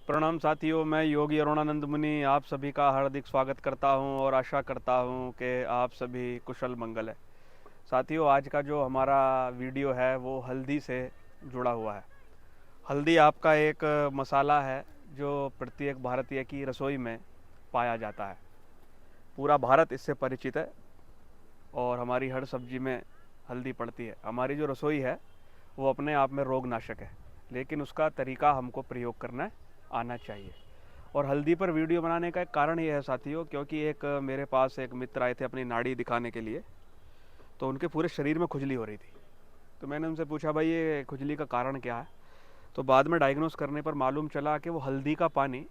प्रणाम साथियों, मैं योगी अरुणानंद मुनि आप सभी का हार्दिक स्वागत करता हूं और आशा करता हूं कि आप सभी कुशल मंगल है। साथियों, आज का जो हमारा वीडियो है वो हल्दी से जुड़ा हुआ है। हल्दी आपका एक मसाला है जो प्रत्येक भारतीय की रसोई में पाया जाता है। पूरा भारत इससे परिचित है और हमारी हर सब्जी में हल्दी पड़ती है। हमारी जो रसोई है वो अपने आप में रोग नाशक है, लेकिन उसका तरीका हमको प्रयोग करना आना चाहिए। और हल्दी पर वीडियो बनाने का एक कारण ये है साथियों, क्योंकि एक मेरे पास एक मित्र आए थे अपनी नाड़ी दिखाने के लिए, तो उनके पूरे शरीर में खुजली हो रही थी। तो मैंने उनसे पूछा, भाई ये खुजली का कारण क्या है? तो बाद में डायग्नोस करने पर मालूम चला कि वो हल्दी का पानी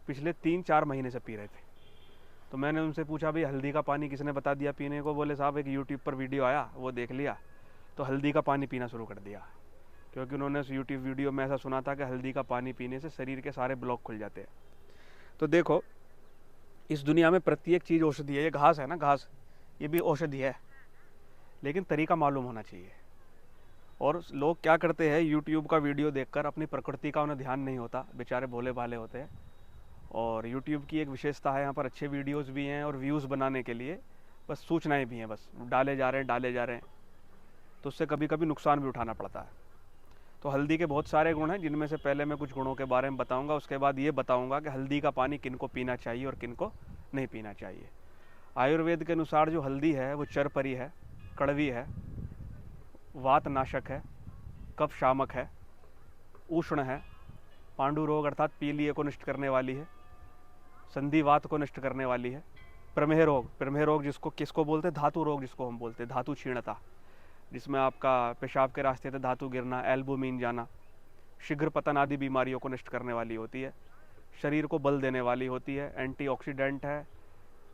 पिछले 3-4 महीने से पी रहे थे। तो मैंने उनसे पूछा, भाई हल्दी का पानी किसने बता दिया पीने को? बोले साहब एक यूट्यूब पर वीडियो आया, वो देख लिया तो हल्दी का पानी पीना शुरू कर दिया। क्योंकि उन्होंने उस यूट्यूब वीडियो में ऐसा सुना था कि हल्दी का पानी पीने से शरीर के सारे ब्लॉक खुल जाते हैं। तो देखो, इस दुनिया में प्रत्येक चीज़ औषधि है। ये घास है ना, घास, ये भी औषधि है, लेकिन तरीका मालूम होना चाहिए। और लोग क्या करते हैं, यूट्यूब का वीडियो देखकर अपनी प्रकृति का उन्हें ध्यान नहीं होता, बेचारे भोले भाले होते हैं। और यूट्यूब की एक विशेषता है, यहाँ पर अच्छे वीडियोज़ भी हैं और व्यूज़ बनाने के लिए बस सूचनाएँ भी हैं, बस डाले जा रहे हैं, तो उससे कभी कभी नुकसान भी उठाना पड़ता है। तो हल्दी के बहुत सारे गुण हैं, जिनमें से पहले मैं कुछ गुणों के बारे में बताऊंगा, उसके बाद ये बताऊंगा कि हल्दी का पानी किनको पीना चाहिए और किनको नहीं पीना चाहिए। आयुर्वेद के अनुसार जो हल्दी है वो चरपरी है, कड़वी है, वात नाशक है, कफ शामक है, उष्ण है, पांडु रोग अर्थात पीलिए को नष्ट करने वाली है, संधिवात को नष्ट करने वाली है, प्रमेह रोग जिसको किसको बोलते हैं, धातु रोग जिसको हम बोलते हैं, धातु क्षीणता, जिसमें आपका पेशाब के रास्ते से धातु गिरना, एल्बुमिन जाना, शीघ्र पतन आदि बीमारियों को नष्ट करने वाली होती है, शरीर को बल देने वाली होती है, एंटीऑक्सीडेंट है,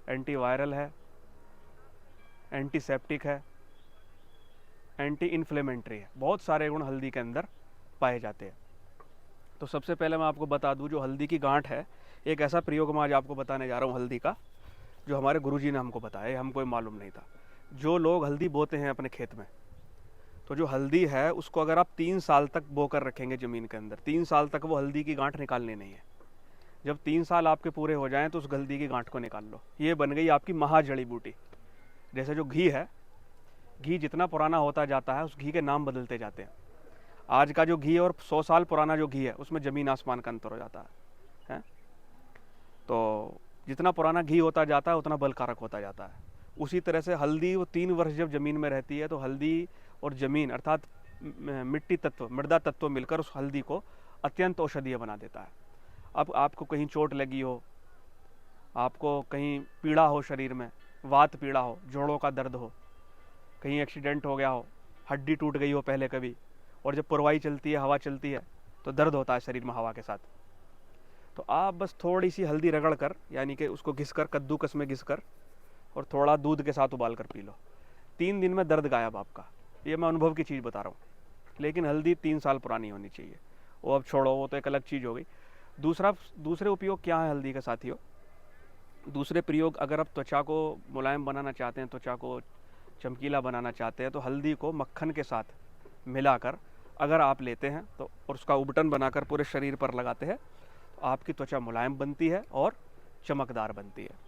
एंटीवायरल है, एंटीसेप्टिक है, एंटी इन्फ्लेमेंट्री है। बहुत सारे गुण हल्दी के अंदर पाए जाते हैं। तो सबसे पहले मैं आपको बता दूं, जो हल्दी की गांठ है, एक ऐसा प्रयोग मैं आज आपको बताने जा रहा हूं हल्दी का, जो हमारे गुरुजी ने हमको बताया, हमको मालूम नहीं था। जो लोग हल्दी बोते हैं अपने खेत में, तो जो हल्दी है उसको अगर आप 3 साल तक बोकर रखेंगे ज़मीन के अंदर, 3 साल तक वो हल्दी की गांठ निकालनी नहीं है। जब 3 साल आपके पूरे हो जाएं तो उस हल्दी की गांठ को निकाल लो। ये बन गई आपकी महाजड़ी बूटी। जैसे जो घी है, घी जितना पुराना होता जाता है उस घी के नाम बदलते जाते हैं। आज का जो घी है और 100 साल पुराना जो घी है उसमें ज़मीन आसमान का अंतर हो जाता है? तो जितना पुराना घी होता जाता है उतना बलकारक होता जाता है। उसी तरह से हल्दी, वो 3 वर्ष जब ज़मीन में रहती है तो हल्दी और ज़मीन अर्थात मिट्टी तत्व, मृदा तत्व मिलकर उस हल्दी को अत्यंत औषधीय बना देता है। अब आपको कहीं चोट लगी हो, आपको कहीं पीड़ा हो, शरीर में वात पीड़ा हो, जोड़ों का दर्द हो, कहीं एक्सीडेंट हो गया हो, हड्डी टूट गई हो पहले कभी, और जब पुरवाई चलती है, हवा चलती है तो दर्द होता है शरीर में हवा के साथ, तो आप बस थोड़ी सी हल्दी रगड़ कर, यानी कि उसको घिस कर, कद्दूकस में घिस कर और थोड़ा दूध के साथ उबाल कर पी लो। 3 दिन में दर्द गायब आपका। ये मैं अनुभव की चीज़ बता रहा हूँ। लेकिन हल्दी 3 साल पुरानी होनी चाहिए। वो अब छोड़ो, वो तो एक अलग चीज़ हो गई। दूसरे उपयोग क्या है हल्दी के साथियों? दूसरे प्रयोग, अगर आप त्वचा को मुलायम बनाना चाहते हैं, त्वचा को चमकीला बनाना चाहते हैं, तो हल्दी को मक्खन के साथ मिलाकर अगर आप लेते हैं तो, और उसका उबटन बनाकर पूरे शरीर पर लगाते हैं, तो आपकी त्वचा मुलायम बनती है और चमकदार बनती है।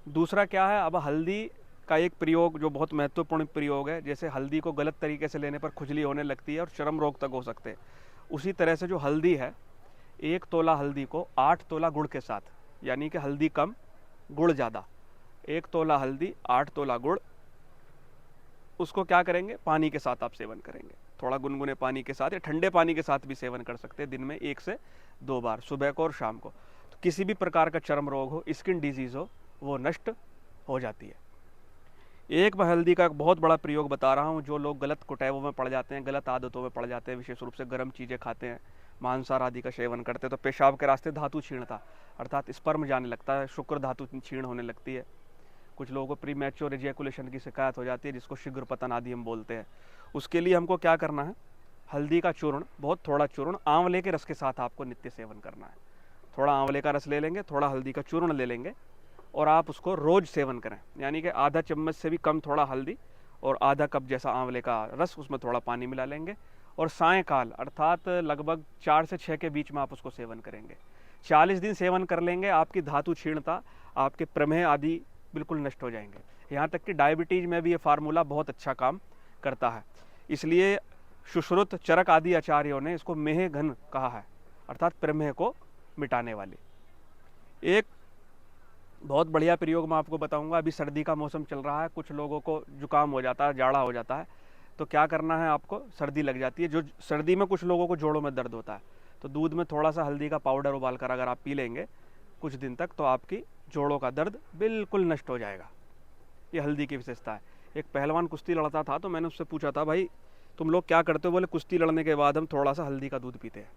दूसरा क्या है, अब हल्दी का एक प्रयोग जो बहुत महत्वपूर्ण प्रयोग है, जैसे हल्दी को गलत तरीके से लेने पर खुजली होने लगती है और चर्म रोग तक हो सकते हैं, उसी तरह से जो हल्दी है, 1 तोला हल्दी को 8 तोला गुड़ के साथ, यानी कि हल्दी कम गुड़ ज़्यादा, 1 तोला हल्दी 8 तोला गुड़, उसको क्या करेंगे, पानी के साथ आप सेवन करेंगे। थोड़ा गुनगुने पानी के साथ या ठंडे पानी के साथ भी सेवन कर सकते हैं, दिन में 1 से 2 बार, सुबह को और शाम को। तो किसी भी प्रकार का चर्म रोग हो, स्किन डिजीज़ हो, वो नष्ट हो जाती है। एक मैं हल्दी का एक बहुत बड़ा प्रयोग बता रहा हूँ। जो लोग गलत कुटैवों में पड़ जाते हैं, गलत आदतों में पड़ जाते हैं, विशेष रूप से गर्म चीज़ें खाते हैं, मांसाहार आदि का सेवन करते हैं, तो पेशाब के रास्ते धातु क्षीणता अर्थात स्पर्म जाने लगता है, शुक्र धातु क्षीण होने लगती है। कुछ लोगों को प्री मैच्योर इजैकुलेशन की शिकायत हो जाती है, जिसको शीघ्र पतन आदि हम बोलते हैं। उसके लिए हमको क्या करना है, हल्दी का चूर्ण, बहुत थोड़ा चूर्ण, आंवले के रस के साथ आपको नित्य सेवन करना है। थोड़ा आंवले का रस ले लेंगे, थोड़ा हल्दी का चूर्ण ले लेंगे और आप उसको रोज़ सेवन करें। यानी कि आधा चम्मच से भी कम थोड़ा हल्दी और आधा कप जैसा आंवले का रस, उसमें थोड़ा पानी मिला लेंगे और सायंकाल अर्थात लगभग 4 से 6 के बीच में आप उसको सेवन करेंगे। 40 दिन सेवन कर लेंगे, आपकी धातु क्षीणता, आपके प्रमेह आदि बिल्कुल नष्ट हो जाएंगे। यहाँ तक कि डायबिटीज में भी ये फार्मूला बहुत अच्छा काम करता है। इसलिए सुश्रुत, चरक आदि आचार्यों ने इसको मेह घन कहा है, अर्थात प्रमेह को मिटाने वाली। एक बहुत बढ़िया प्रयोग मैं आपको बताऊंगा। अभी सर्दी का मौसम चल रहा है, कुछ लोगों को जुकाम हो जाता है, जाड़ा हो जाता है, तो क्या करना है आपको, सर्दी लग जाती है, जो सर्दी में कुछ लोगों को जोड़ों में दर्द होता है, तो दूध में थोड़ा सा हल्दी का पाउडर उबाल कर अगर आप पी लेंगे कुछ दिन तक, तो आपकी जोड़ों का दर्द बिल्कुल नष्ट हो जाएगा। ये हल्दी की विशेषता है। एक पहलवान कुश्ती लड़ता था, तो मैंने उससे पूछा था, भाई तुम लोग क्या करते हो? बोले कुश्ती लड़ने के बाद हम थोड़ा सा हल्दी का दूध पीते हैं,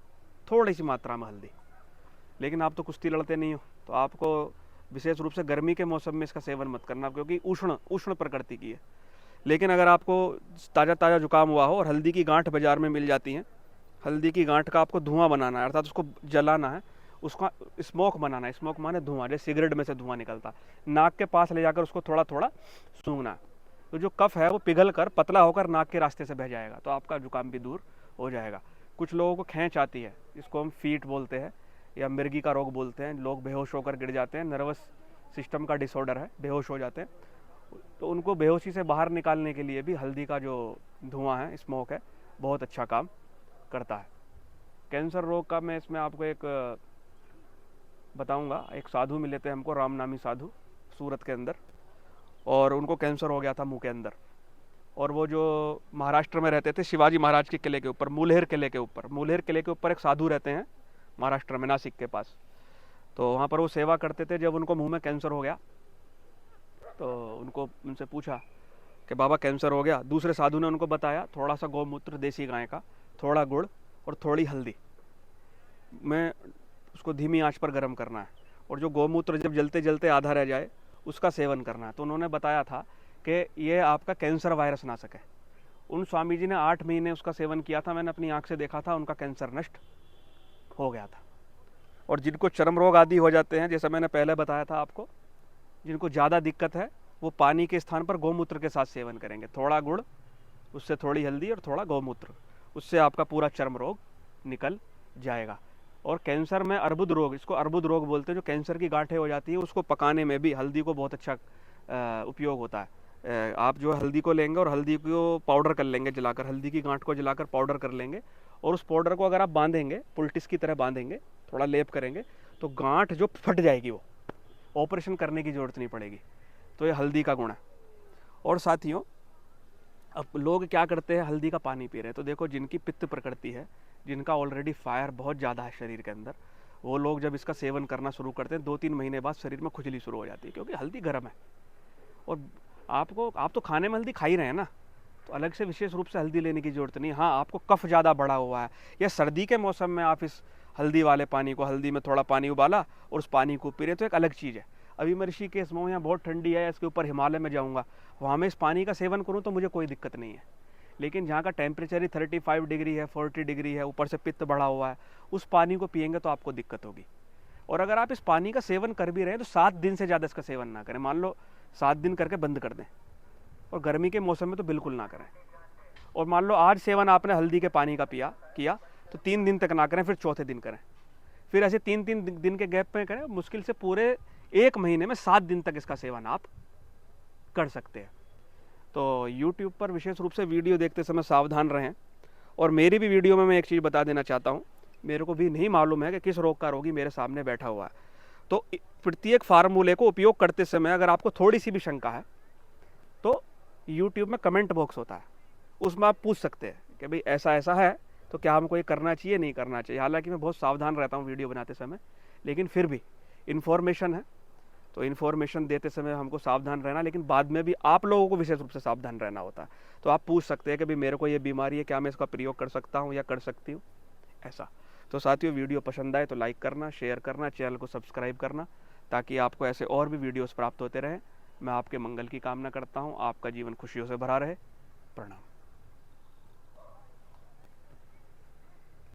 थोड़ी सी मात्रा में हल्दी। लेकिन आप तो कुश्ती लड़ते नहीं हो, तो आपको विशेष रूप से गर्मी के मौसम में इसका सेवन मत करना, क्योंकि उष्ण प्रकृति की है। लेकिन अगर आपको ताज़ा ताज़ा जुकाम हुआ हो और हल्दी की गांठ बाजार में मिल जाती हैं, हल्दी की गांठ का आपको धुआं बनाना है, अर्थात उसको जलाना है, उसका स्मोक बनाना है। स्मोक माने धुआं, जैसे सिगरेट में से धुआं निकलता, नाक के पास ले जाकर उसको थोड़ा थोड़ा सूंघना, तो जो कफ है वो पिघल कर पतला होकर नाक के रास्ते से बह जाएगा, तो आपका जुकाम भी दूर हो जाएगा। कुछ लोगों को खींच आती है, इसको हम फीट बोलते हैं या मिर्गी का रोग बोलते हैं। लोग बेहोश होकर गिर जाते हैं, नर्वस सिस्टम का डिसऑर्डर है, बेहोश हो जाते हैं, तो उनको बेहोशी से बाहर निकालने के लिए भी हल्दी का जो धुआं है, स्मोक है, बहुत अच्छा काम करता है। कैंसर रोग का मैं इसमें आपको एक बताऊंगा। एक साधु मिले थे हमको, राम नामी साधु, सूरत के अंदर, और उनको कैंसर हो गया था मुंह के अंदर। और वो जो महाराष्ट्र में रहते थे, शिवाजी महाराज के किले के ऊपर, मुलेर किले के ऊपर, मुलेर किले के ऊपर एक साधु रहते हैं महाराष्ट्र में, नासिक के पास। तो वहाँ पर वो सेवा करते थे। जब उनको मुंह में कैंसर हो गया तो उनसे पूछा कि बाबा कैंसर हो गया। दूसरे साधु ने उनको बताया, थोड़ा सा गौमूत्र देसी गाय का, थोड़ा गुड़ और थोड़ी हल्दी में उसको धीमी आंच पर गर्म करना है, और जो गौमूत्र जब जलते जलते आधा रह जाए उसका सेवन करना है। तो उन्होंने बताया था कि ये आपका कैंसर वायरस ना सके। उन स्वामी जी ने 8 महीने उसका सेवन किया था, मैंने अपनी आंख से देखा था, उनका कैंसर नष्ट हो गया था। और जिनको चर्म रोग आदि हो जाते हैं, जैसा मैंने पहले बताया था आपको, जिनको ज़्यादा दिक्कत है, वो पानी के स्थान पर गौमूत्र के साथ सेवन करेंगे। थोड़ा गुड़, उससे थोड़ी हल्दी और थोड़ा गौमूत्र, उससे आपका पूरा चर्म रोग निकल जाएगा। और कैंसर में अर्बुद रोग, इसको अर्बुद रोग बोलते हैं, जो कैंसर की गांठें हो जाती है, उसको पकाने में भी हल्दी को बहुत अच्छा उपयोग होता है। आप जो हल्दी को लेंगे और हल्दी को पाउडर कर लेंगे जलाकर, हल्दी की गांठ को जलाकर पाउडर कर लेंगे, और उस पाउडर को अगर आप बांधेंगे, पुलटिस की तरह बांधेंगे, थोड़ा लेप करेंगे, तो गांठ जो फट जाएगी, वो ऑपरेशन करने की ज़रूरत नहीं पड़ेगी। तो ये हल्दी का गुण है। और साथियों, अब लोग क्या करते हैं, हल्दी का पानी पी रहे हैं, तो देखो जिनकी पित्त प्रकृति है, जिनका ऑलरेडी फायर बहुत ज़्यादा है शरीर के अंदर, वो लोग जब इसका सेवन करना शुरू करते हैं, 2-3 महीने बाद शरीर में खुजली शुरू हो जाती है, क्योंकि हल्दी गर्म है। और आप तो खाने में हल्दी खा ही रहे हैं ना, तो अलग से विशेष रूप से हल्दी लेने की ज़रूरत नहीं। हाँ, आपको कफ ज़्यादा बढ़ा हुआ है, या सर्दी के मौसम में आप इस हल्दी वाले पानी को, हल्दी में थोड़ा पानी उबाला और उस पानी को पी रहे, तो एक अलग चीज़ है। अभी मैं ऋषिकेश में हूँ, यहाँ बहुत ठंडी है, इसके ऊपर हिमालय में जाऊँगा, वहाँ में इस पानी का सेवन करूँ तो मुझे कोई दिक्कत नहीं है। लेकिन जहाँ का टेम्परेचर ही 35 डिग्री है, 40 डिग्री है, ऊपर से पित्त बढ़ा हुआ है, उस पानी को पियेंगे तो आपको दिक्कत होगी। और अगर आप इस पानी का सेवन कर भी रहे हैं तो 7 दिन से ज़्यादा इसका सेवन ना करें। मान लो 7 दिन करके बंद कर दें, और गर्मी के मौसम में तो बिल्कुल ना करें। और मान लो आज सेवन आपने हल्दी के पानी का किया, तो 3 दिन तक ना करें, फिर चौथे दिन करें, फिर ऐसे 3-3 दिन के गैप में करें। मुश्किल से पूरे 1 महीने में 7 दिन तक इसका सेवन आप कर सकते हैं। तो YouTube पर विशेष रूप से वीडियो देखते समय सावधान रहें। और मेरी भी वीडियो में मैं एक चीज़ बता देना चाहता हूँ, मेरे को भी नहीं मालूम है कि किस रोग का रोगी मेरे सामने बैठा हुआ है। तो प्रत्येक फार्मूले को उपयोग करते समय अगर आपको थोड़ी सी भी शंका है, तो YouTube में कमेंट बॉक्स होता है, उसमें आप पूछ सकते हैं कि भाई ऐसा ऐसा है, तो क्या हमको ये करना चाहिए, नहीं करना चाहिए। हालांकि मैं बहुत सावधान रहता हूँ वीडियो बनाते समय, लेकिन फिर भी इन्फॉर्मेशन है, तो इन्फॉर्मेशन देते समय हमको सावधान रहना, लेकिन बाद में भी आप लोगों को विशेष रूप से सावधान रहना होता है। तो आप पूछ सकते हैं कि भाई मेरे को ये बीमारी है, क्या मैं इसका प्रयोग कर सकता हूँ या कर सकती हूँ, ऐसा। तो साथियों, वीडियो पसंद आए तो लाइक करना, शेयर करना, चैनल को सब्सक्राइब करना, ताकि आपको ऐसे और भी वीडियोस प्राप्त होते रहें। मैं आपके मंगल की कामना करता हूँ। आपका जीवन खुशियों से भरा रहे। प्रणाम।